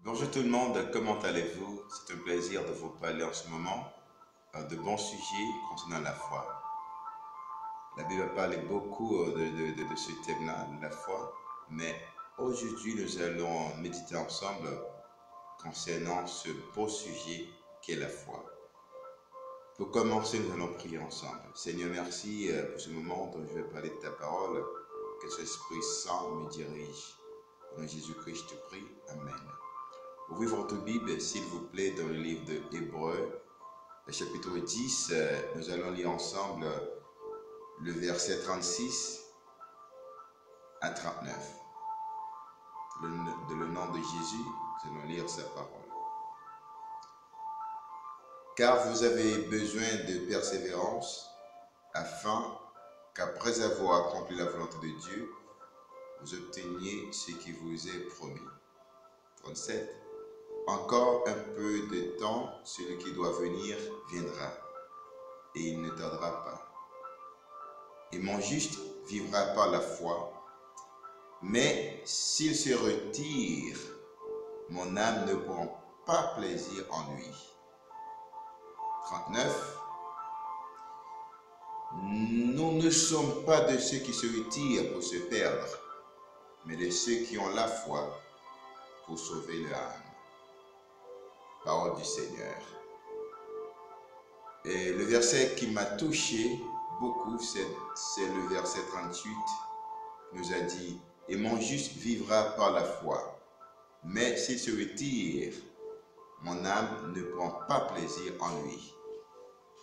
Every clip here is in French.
Bonjour tout le monde, comment allez-vous? C'est un plaisir de vous parler en ce moment de bons sujets concernant la foi. La Bible a parlé beaucoup de ce thème-là, de la foi, mais aujourd'hui nous allons méditer ensemble concernant ce beau sujet qu'est la foi. Pour commencer, nous allons prier ensemble. Seigneur, merci pour ce moment dont je vais parler de ta parole. Que ton Esprit Saint me dirige. Au nom de Jésus-Christ, je te prie. Amen. Ouvrez votre Bible, s'il vous plaît, dans le livre de Hébreux, le chapitre 10. Nous allons lire ensemble le verset 36 à 39. Dans le nom de Jésus, nous allons lire sa parole. Car vous avez besoin de persévérance, afin qu'après avoir accompli la volonté de Dieu, vous obteniez ce qui vous est promis. 37. Encore un peu de temps, celui qui doit venir viendra, et il ne tardera pas. Et mon juste vivra par la foi, mais s'il se retire, mon âme ne prend pas plaisir en lui. 39. Nous ne sommes pas de ceux qui se retirent pour se perdre, mais de ceux qui ont la foi pour sauver leur âme. Parole du Seigneur. Et le verset qui m'a touché beaucoup, c'est le verset 38, qui nous a dit « Et mon juste vivra par la foi, mais s'il se retire, mon âme ne prend pas plaisir en lui. »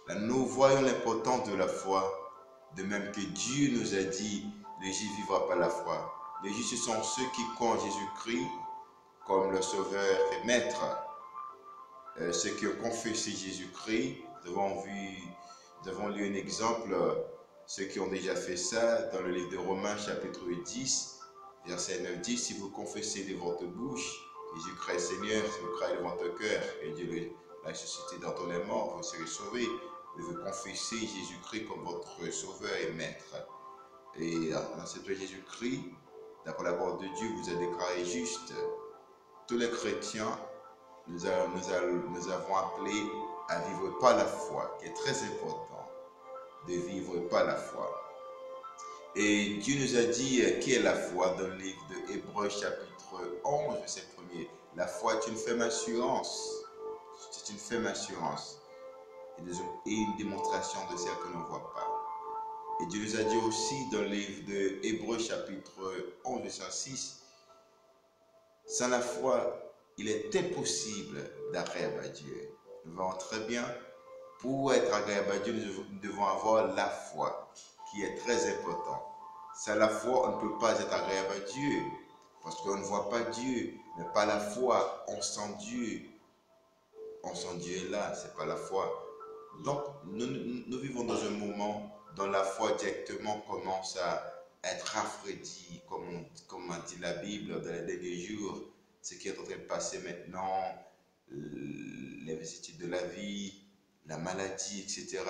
Là, nous voyons l'importance de la foi, de même que Dieu nous a dit « Le juste vivra par la foi ». Les justes sont ceux qui croient en Jésus-Christ comme le Sauveur et Maître. Ceux qui ont confessé Jésus-Christ, nous avons lu un exemple, ceux qui ont déjà fait ça dans le livre de Romains chapitre 10, verset 9-10, si vous confessez de votre bouche Jésus-Christ est Seigneur, si vous croyez de votre cœur et Dieu l'a ressuscité d'entre les morts, vous serez sauvés. Vous confessez Jésus-Christ comme votre Sauveur et Maître. Et dans cette Jésus-Christ, d'après la parole de Dieu, vous êtes déclaré juste. Tous les chrétiens, nous avons appelé à vivre par la foi, qui est très important, de vivre par la foi. Et Dieu nous a dit qui est la foi dans le livre de Hébreux chapitre 11, verset 1er. La foi est une ferme assurance. C'est une ferme assurance et une démonstration de celle que l'on ne voit pas. Et Dieu nous a dit aussi dans le livre de Hébreux chapitre 11, verset 6, sans la foi, il est impossible d'agréable à Dieu. Nous voyons très bien, pour être agréable à Dieu, nous devons avoir la foi, qui est très important. Sans la foi, on ne peut pas être agréable à Dieu, parce qu'on ne voit pas Dieu. Mais par la foi, on sent Dieu. On sent Dieu est là, c'est pas la foi. Donc, nous vivons dans un moment dont la foi directement commence à être rafraîchie, comme a dit la Bible dans les derniers jours. Ce qui est en train de passer maintenant, les vicissitudes de la vie, la maladie, etc.,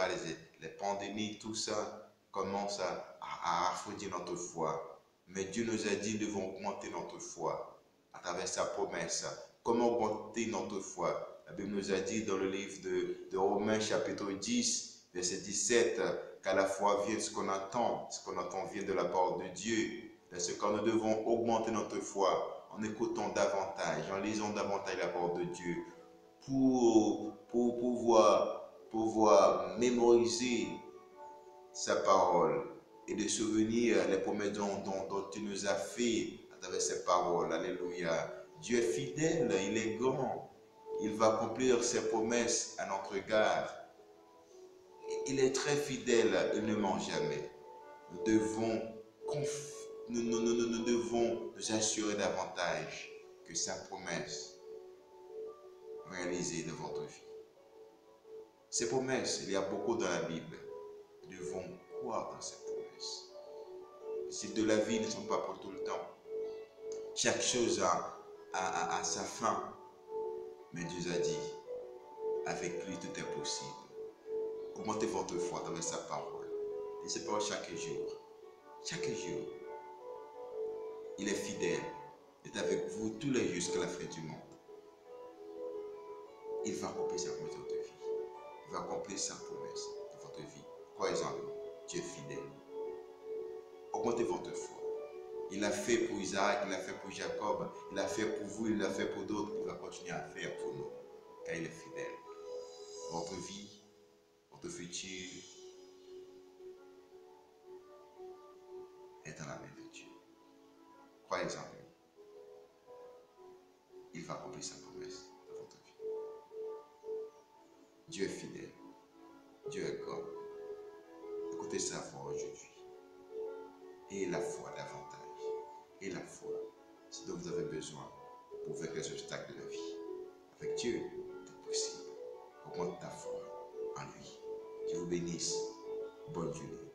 les pandémies, tout ça commence à refroidir notre foi. Mais Dieu nous a dit, nous devons augmenter notre foi à travers sa promesse. Comment augmenter notre foi? La Bible nous a dit dans le livre de Romains chapitre 10, verset 17, qu'à la foi vient ce qu'on attend vient de la part de Dieu. Dans ce cas, nous devons augmenter notre foi en écoutant davantage, en lisant davantage la parole de Dieu, pour pouvoir mémoriser sa parole et de souvenir les promesses dont il nous a fait à travers ses paroles. Alléluia. Dieu est fidèle, il est grand. Il va accomplir ses promesses à notre égard. Il est très fidèle, il ne ment jamais. Nous devons nous assurer davantage que sa promesse réalisée dans votre vie. Ces promesses, il y a beaucoup dans la Bible. Nous devons croire dans ces promesses. Les cycles de la vie ne sont pas pour tout le temps. Chaque chose a sa fin. Mais Dieu a dit, avec lui tout est possible. Augmentez votre foi dans sa parole. Et c'est pas chaque jour. Chaque jour. Il est fidèle. Il est avec vous tous les jours jusqu'à la fin du monde. il va accomplir sa promesse dans votre vie. Il va accomplir sa promesse dans votre vie. Croyez-en lui. Dieu est fidèle. Augmentez votre foi. Il l'a fait pour Isaac, il l'a fait pour Jacob, il l'a fait pour vous, il l'a fait pour d'autres. Il va continuer à faire pour nous, car il est fidèle. Votre vie, votre futur est dans la main de Dieu. Croyez-en lui. Il va accomplir sa promesse dans votre vie. Dieu est fidèle. Dieu est grand. Écoutez sa voix aujourd'hui. Et la foi davantage. Et la foi, c'est dont vous avez besoin pour vaincre les obstacles de la vie. Avec Dieu, c'est possible. Augmente ta foi en lui. Dieu vous bénisse. Bonne journée.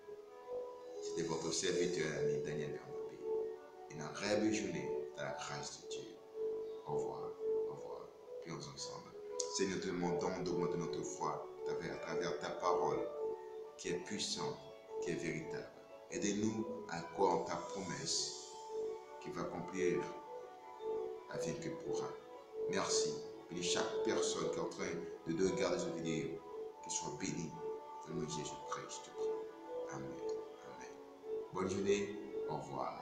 C'était votre serviteur et ami Daniel Bernabé. Une agréable journée dans la grâce de Dieu. Au revoir. Au revoir. Prions ensemble. Seigneur, te demandons d'augmenter notre foi à travers ta parole qui est puissante, qui est véritable. Aidez-nous à croire en ta promesse qui va accomplir avec que pourra. Merci. Bénis chaque personne qui est en train de regarder cette vidéo, qu'elle soit bénie. Dans le nom de Jésus-Christ, je te prie. Amen. Amen. Bonne journée. Au revoir.